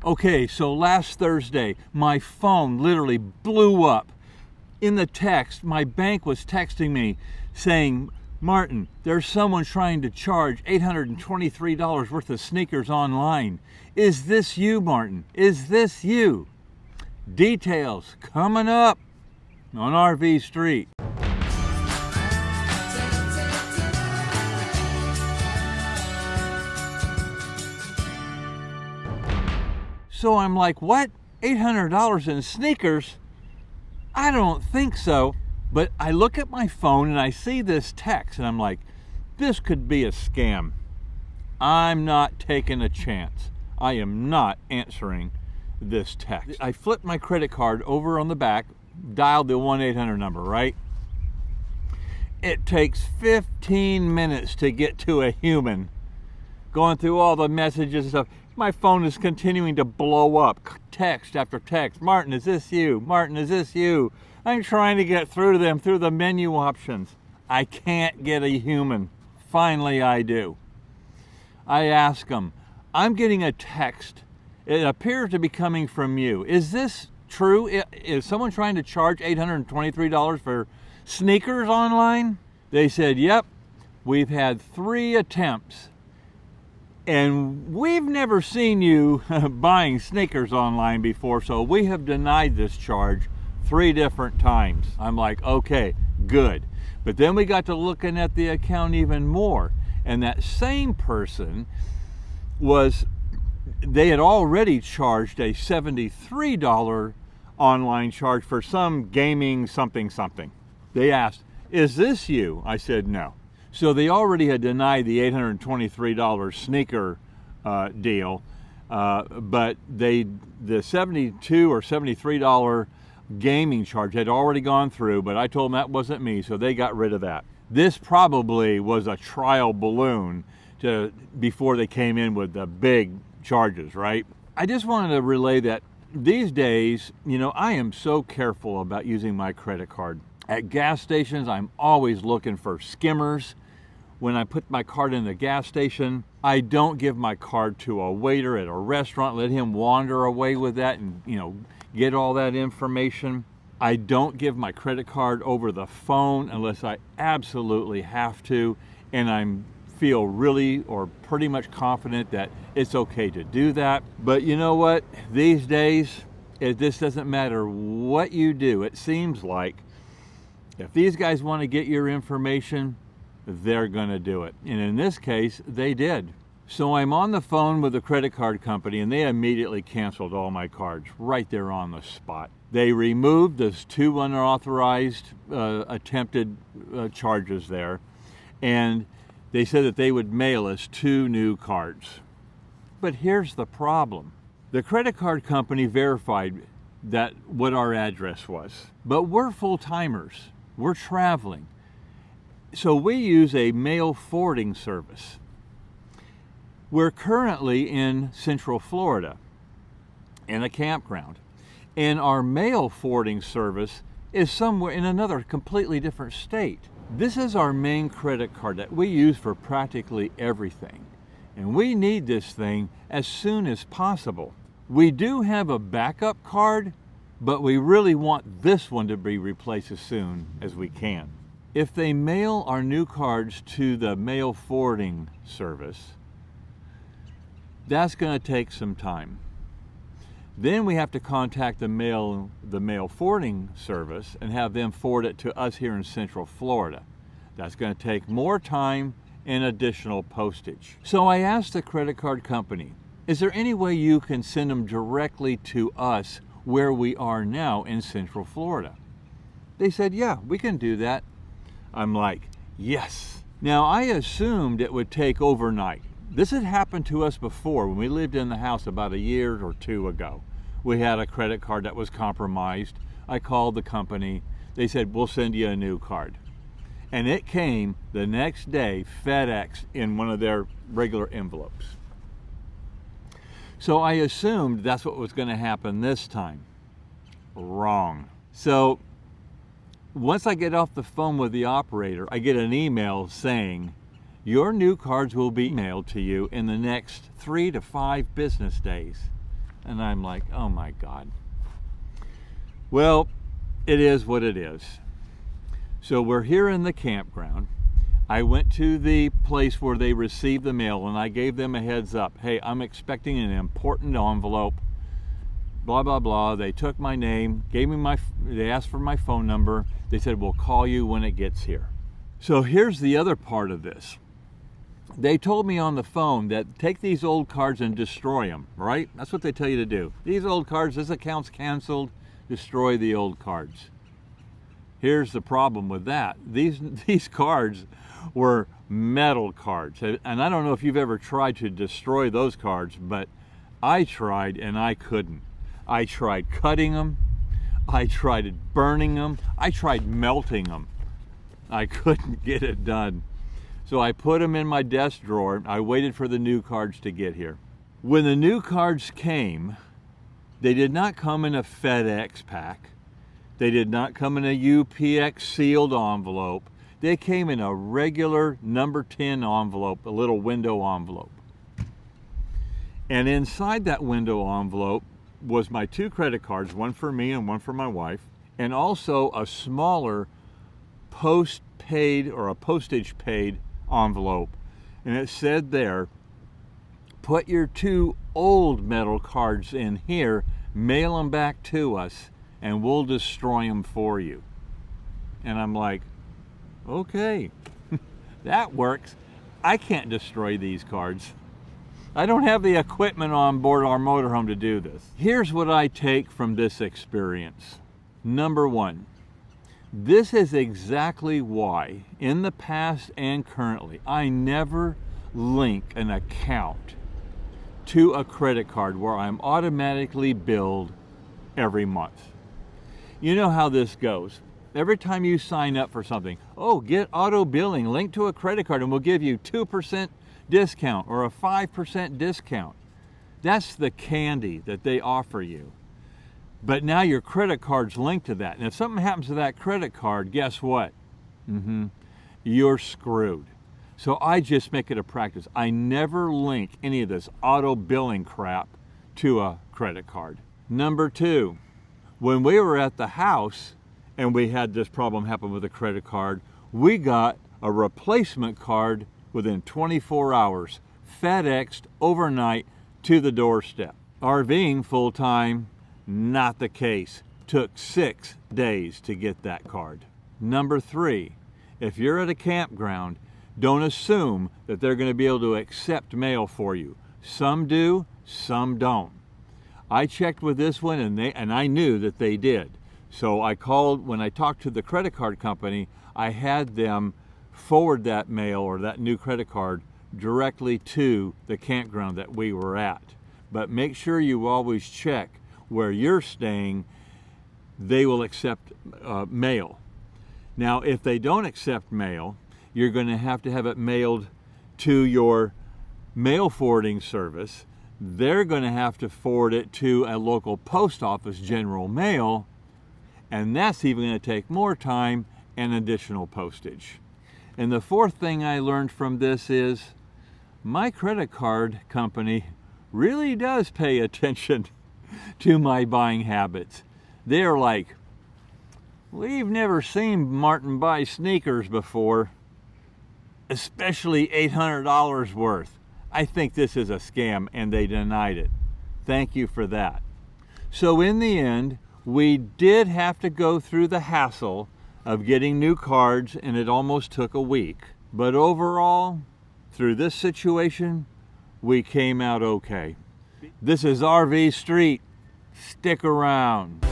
Okay, so last Thursday, my phone literally blew up. In the text, my bank was texting me saying, Martin, there's someone trying to charge $823 worth of sneakers online. Is this you, Martin? Is this you? Details coming up on RV Street. So I'm like, what? $800 in sneakers? I don't think so. But I look at my phone and I see this text and I'm like, this could be a scam. I'm not taking a chance. I am not answering this text. I flipped my credit card over on the back, dialed the 1-800 number, right? It takes 15 minutes to get to a human. Going through all the messages and stuff. My phone is continuing to blow up. Text after text. Martin, is this you? Martin, is this you? I'm trying to get through to them through the menu options. I can't get a human. Finally, I do. I ask them, I'm getting a text. It appears to be coming from you. Is this true? Is someone trying to charge $823 for sneakers online? They said, yep, we've had 3 attempts. And we've never seen you buying sneakers online before, so we have denied this charge 3 different times. I'm like, okay, good. But then we got to looking at the account even more. And that same person they had already charged a $73 online charge for some gaming something. They asked, is this you? I said, no. So they already had denied the $823 sneaker deal, but the $72 or $73 gaming charge had already gone through, but I told them that wasn't me, so they got rid of that. This probably was a trial balloon before they came in with the big charges, right? I just wanted to relay that these days, I am so careful about using my credit card. At gas stations, I'm always looking for skimmers. When I put my card in the gas station, I don't give my card to a waiter at a restaurant, let him wander away with that and, get all that information. I don't give my credit card over the phone unless I absolutely have to, and I feel really or pretty much confident that it's okay to do that. But you know what? These days, this doesn't matter what you do. It seems like if these guys want to get your information, they're going to do it. And in this case, they did. So I'm on the phone with the credit card company and they immediately canceled all my cards right there on the spot. They removed those 2 unauthorized attempted charges there, and they said that they would mail us 2 new cards. But here's the problem. The credit card company verified what our address was, but we're full-timers. We're traveling. So we use a mail forwarding service. We're currently in Central Florida in a campground, and our mail forwarding service is somewhere in another completely different state. This is our main credit card that we use for practically everything, and we need this thing as soon as possible. We do have a backup card, but we really want this one to be replaced as soon as we can. If they mail our new cards to the mail forwarding service, that's going to take some time. Then we have to contact the mail forwarding service and have them forward it to us here in Central Florida. That's going to take more time and additional postage. So I asked the credit card company, is there any way you can send them directly to us where we are now in Central Florida? They said, yeah, we can do that. I'm like, yes. Now I assumed it would take overnight. This had happened to us before when we lived in the house about a year or 2 ago. We had a credit card that was compromised. I called the company. They said, we'll send you a new card. And it came the next day, FedEx, in one of their regular envelopes. So I assumed that's what was going to happen this time. Wrong. So once I get off the phone with the operator, I get an email saying, your new cards will be mailed to you in the next 3 to 5 business days. And I'm like, oh my God. Well, it is what it is. So we're here in the campground. I went to the place where they received the mail and I gave them a heads up. Hey, I'm expecting an important envelope, blah, blah, blah. They took my name, they asked for my phone number. They said, we'll call you when it gets here. So here's the other part of this. They told me on the phone that take these old cards and destroy them, right? That's what they tell you to do. These old cards, this account's canceled, destroy the old cards. Here's the problem with that. These cards were metal cards. And I don't know if you've ever tried to destroy those cards, but I tried and I couldn't. I tried cutting them. I tried burning them. I tried melting them. I couldn't get it done. So I put them in my desk drawer. I waited for the new cards to get here. When the new cards came, they did not come in a FedEx pack. They did not come in a UPX sealed envelope. They came in a regular number 10 envelope, a little window envelope. And inside that window envelope was my 2 credit cards, one for me and one for my wife, and also a smaller post-paid or a postage paid envelope. And it said there, put your 2 old metal cards in here, mail them back to us, and we'll destroy them for you. And I'm like, okay, that works. I can't destroy these cards. I don't have the equipment on board our motorhome to do this. Here's what I take from this experience. Number 1, this is exactly why, in the past and currently, I never link an account to a credit card where I'm automatically billed every month. You know how this goes. Every time you sign up for something, oh, get auto billing linked to a credit card and we'll give you 2% discount or a 5% discount. That's the candy that they offer you. But now your credit card's linked to that. And if something happens to that credit card, guess what? You're screwed. So I just make it a practice. I never link any of this auto billing crap to a credit card. Number 2, when we were at the house and we had this problem happen with a credit card, we got a replacement card within 24 hours, FedExed overnight to the doorstep. RVing full-time, not the case. Took 6 days to get that card. Number 3, if you're at a campground, don't assume that they're going to be able to accept mail for you. Some do, some don't. I checked with this one and I knew that they did. So I called, when I talked to the credit card company, I had them forward that mail or that new credit card directly to the campground that we were at. But make sure you always check where you're staying, they will accept mail. Now, if they don't accept mail, you're going to have it mailed to your mail forwarding service. They're going to have to forward it to a local post office general mail, and that's even going to take more time and additional postage. And the 4th thing I learned from this is my credit card company really does pay attention to my buying habits. They're like, we've never seen Martin buy sneakers before, especially $800 worth. I think this is a scam, and they denied it. Thank you for that. So in the end, we did have to go through the hassle of getting new cards, and it almost took a week. But overall, through this situation, we came out okay. This is RV Street. Stick around.